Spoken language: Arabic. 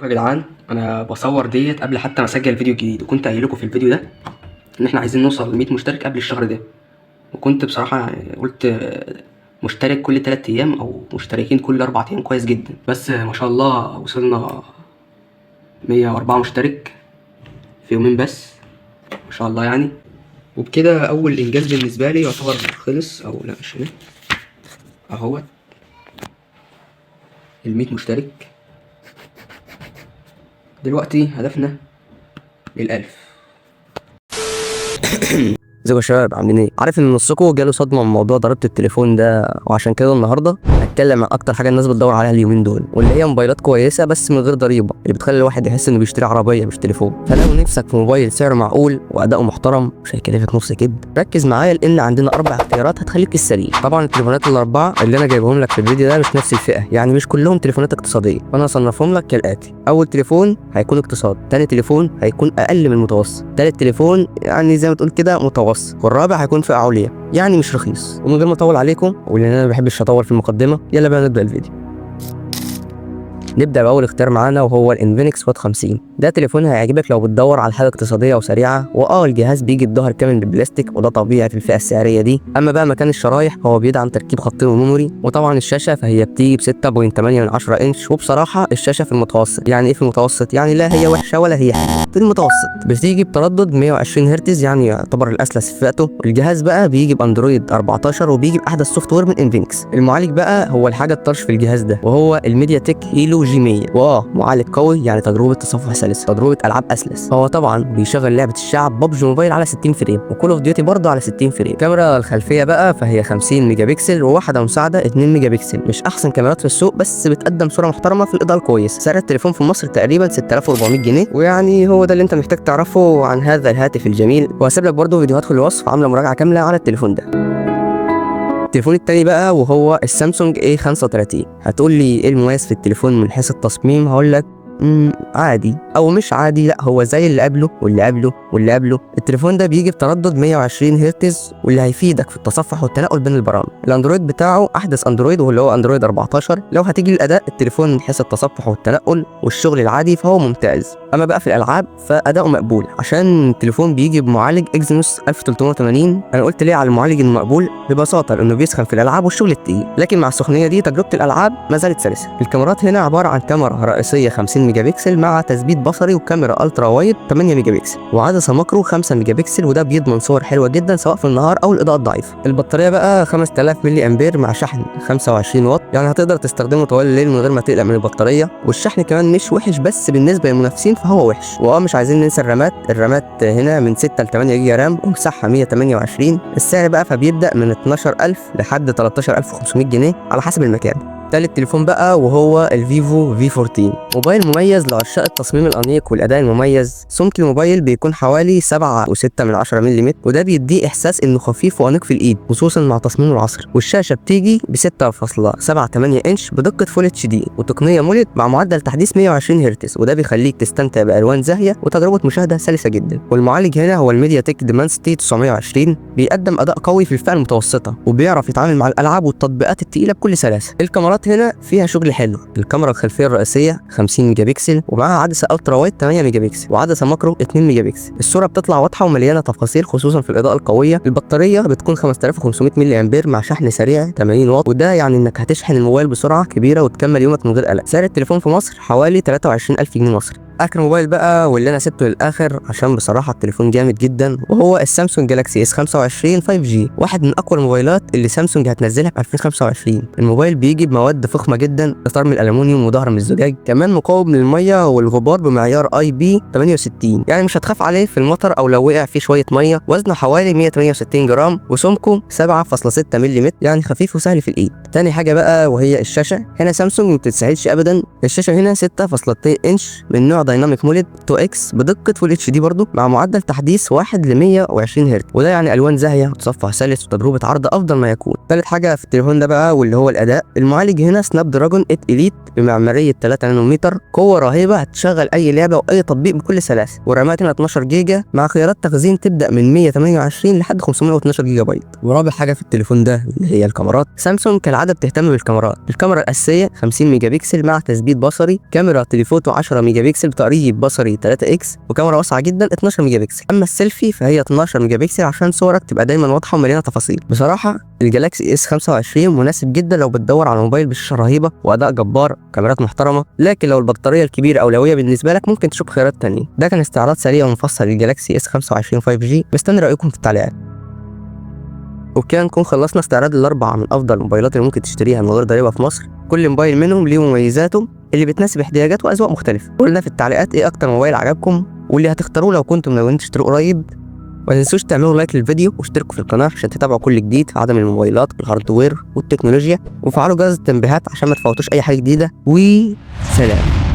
يا جدعان، انا بصور ديت قبل حتى ما اسجل فيديو جديد، وكنت قايل لكم في الفيديو ده ان احنا عايزين نوصل ل 100 مشترك قبل الشهر ده. وكنت بصراحه قلت مشترك كل 3 ايام او مشتركين كل 4 ايام كويس جدا، بس ما شاء الله وصلنا 104 مشترك في يومين بس، ما شاء الله يعني. وبكده اول انجاز بالنسبه لي يعتبر خلص، او لا مش هنا اهو ال 100 مشترك. دلوقتي هدفنا لل1000. ازيكم يا شباب، عاملين ايه؟ عارف ان نصكم جاله صدمه من موضوع ضريبه التليفون ده، وعشان كده النهارده هتكلم عن اكتر حاجه الناس بتدور عليها اليومين دول، واللي هي موبايلات كويسه بس من غير ضريبه، اللي بتخلي الواحد يحس انه بيشتري عربيه مش تليفون. فلو نفسك في موبايل سعره معقول واداؤه محترم مش هيكلفك نص كده، ركز معايا لان عندنا 4 اختيارات هتخليك السريع. طبعا التليفونات ال4 اللي انا جايبهم لك في الفيديو ده مش نفس الفئه، يعني مش كلهم تليفونات اقتصاديه، فانا هصنفهم لك كالاتي: اول تليفون هيكون اقتصاد، تاني تليفون هيكون اقل من المتوسط، تالت تليفون يعني زي ما تقول كده متوسط، والرابع هيكون فئه عليا يعني مش رخيص. ومن غير ما اطول عليكم، ولان انا ما بحبش اطول في المقدمه، يلا بقى نبدا الفيديو. نبدا باول اختيار معانا وهو الانفينكس وات 50. ده تليفون هيعجبك لو بتدور على حاجه اقتصاديه وسريعه، الجهاز بيجي بظهر كامل بالبلاستيك وده طبيعي في الفئه السعريه دي. اما بقى مكان الشرايح هو بيدعم تركيب خطين وميموري، وطبعا الشاشه فهي بتيجي ب 6.8 انش، وبصراحه الشاشه في المتوسط. يعني ايه في المتوسط؟ يعني لا هي وحشه ولا هي حلوه، في المتوسط. بتيجي بتردد 120 هرتز، يعني يعتبر الاسلس في فئته. الجهاز بقى بيجي باندرويد 14 وبيجي باحدث سوفت وير من انفينكس. المعالج بقى هو الحاجه الطرش في الجهاز ده، وهو الميديا تك هيلو جي 100. معالج قوي، يعني تجربه تصفح سلسه، تجربه العاب اسلس. هو طبعا بيشغل لعبه الشعب ببجي موبايل على 60 فريم، وكول اوف ديوتي برضه على 60 فريم. الكاميرا الخلفيه بقى فهي 50 ميجا بكسل، وواحده مساعده 2 ميجا بكسل. مش احسن كاميرات في السوق، بس بتقدم صوره محترمه في الاضاءه الكويس. سعر التليفون في مصر تقريبا 6400 جنيه، ويعني هو ده اللي انت محتاج تعرفه عن هذا الهاتف الجميل. وهسيب لك برضه فيديوهات في الوصف عامله مراجعه كامله على التليفون ده. التليفون التاني بقى وهو السامسونج A35. هتقول لي ايه المميز في التليفون من حيث التصميم؟ هقول لك عادي او مش عادي، لا هو زي اللي قبله واللي قبله واللي قبله. التليفون ده بيجي بتردد 120 هرتز، واللي هيفيدك في التصفح والتنقل بين البرامج. الاندرويد بتاعه احدث اندرويد واللي هو اندرويد 14. لو هتيجي للاداء، التليفون من حيث التصفح والتنقل والشغل العادي فهو ممتاز. اما بقى في الالعاب فاداؤه مقبول، عشان التليفون بيجي بمعالج اكزينوس 1380. انا قلت ليه على المعالج انه مقبول؟ ببساطه لانه بيسخن في الالعاب والشغل التقيل، لكن مع السخونيه دي تجربه الالعاب ما زالت سلسه. الكاميرات هنا عباره عن كاميرا رئيسيه 50 ميجا بكسل مع تثبيت بصري، وكاميرا الترا وايد 8 ميجا بكسل، وعدسه ماكرو 5 ميجا بكسل، وده بيضمن صور حلوه جدا سواء في النهار او الاضاءه الضعيفه. البطاريه بقى 5000 ملي امبير مع شحن 25 واط، يعني هتقدر تستخدمه طوال الليل من غير ما تقلق من البطاريه. والشحن كمان مش وحش، بس بالنسبه للمنافسين فهو وحش. مش عايزين ننسى الرامات هنا من 6 ل 8 جيجا رام ومساحه 128. السعر بقى فبيبدا من 12000 لحد 13500 جنيه على حسب المكان. تالت تليفون بقى وهو الفيفو في 14. موبايل مميز لعشاق التصميم الانيق والاداء المميز. سمك الموبايل بيكون حوالي 7.6 ملم، وده بيديه احساس انه خفيف وانيق في الايد، خصوصا مع تصميم العصر. والشاشه بتيجي ب 6.78 انش بدقه فول اتش دي وتقنيه مولد مع معدل تحديث 120 هرتز، وده بيخليك تستمتع بالوان زاهيه وتجربه مشاهده سلسه جدا. والمعالج هنا هو الميديا تك ديمنسيتي 920. بيقدم اداء قوي في الفئه المتوسطه، وبيعرف يتعامل مع الالعاب والتطبيقات التقيله بكل سلاسه. الكاميرات هنا فيها شغل حلو. الكاميرا الخلفيه الرئيسيه 50 ميجا بكسل، ومعاها عدسه الترا وايد 8 ميجا بكسل، وعدسه ماكرو 2 ميجا بكسل. الصوره بتطلع واضحه ومليانه تفاصيل خصوصا في الاضاءه القويه. البطاريه بتكون 5500 ملي امبير مع شحن سريع 80 واط، وده يعني انك هتشحن الموبايل بسرعه كبيره وتكمل يومك من غير قلق. سعر التليفون في مصر حوالي 23000 جنيه مصري. اخر موبايل بقى واللي انا سبته للاخر عشان بصراحه التليفون جامد جدا، وهو السامسونج جالاكسي اس 25 5G. واحد من اقوى الموبايلات اللي سامسونج هتنزلها في 2025. الموبايل بيجي بمواد فخمه جدا، اطار من الالومنيوم وظهر من الزجاج، كمان مقاوم للميه والغبار بمعيار IP68، يعني مش هتخاف عليه في المطر او لو وقع فيه شويه ميه. وزنه حوالي 168 جرام، وسمكه 7.6 ملم، يعني خفيف وسهل في الايد. تاني حاجه بقى وهي الشاشه. هنا سامسونج ما بتتسهلش ابدا. الشاشه هنا 6.2 انش من نوع دايناميك مولد 2X بدقه فول اتش دي برضه، مع معدل تحديث 1 ل 120 هرتز، وده يعني الوان زاهيه وتصفح سلس وتجربه عرض افضل ما يكون. ثالث حاجه في التليفون ده بقى واللي هو الاداء. المعالج هنا سناب دراجون 8 اليت بمعماريه 3 نانومتر، قوه رهيبه هتشغل اي لعبه واي تطبيق بكل سلاسه. والرامات هنا 12 جيجا مع خيارات تخزين تبدا من 128 لحد 512 جيجا بايت. ورابع حاجه في التليفون ده اللي هي الكاميرات. سامسونج كالعاده عادة بتهتم بالكاميرات. الكاميرا الأساسية 50 ميجا بكسل مع تثبيت بصري، كاميرا تليفوتو 10 ميجا بكسل بتقريب بصري 3 اكس، وكاميرا واسعة جدا 12 ميجا بكسل. أما السيلفي فهي 12 ميجا بكسل عشان صورك تبقى دايما واضحة ومليانة تفاصيل. بصراحة الجالاكسي اس 25 مناسب جدا لو بتدور على موبايل بشاشة رهيبة وأداء جبار كاميرات محترمة، لكن لو البطارية الكبيرة أولوية بالنسبة لك ممكن تشوف خيارات تانية. ده كان استعراض سريع ومفصل للجالاكسي اس 25 5G، مستني رأيكم في التعليقات. وبكده نكون خلصنا استعراض الأربعة من أفضل الموبايلات اللي ممكن تشتريها من غير ضريبة في مصر. كل موبايل منهم ليه مميزاته اللي بتناسب احتياجات وأذواق مختلفة. قولنا في التعليقات إيه أكتر موبايل عجبكم واللي هتختاروه لو كنتم ناويين تشتروه قريب. ما تنسوش تعملوا لايك للفيديو واشتركوا في القناة عشان تتابعوا كل جديد في عالم الموبايلات والهاردوير والتكنولوجيا، وفعلوا جرس التنبيهات عشان ما تفوتوش أي حاجة جديدة. وسلام.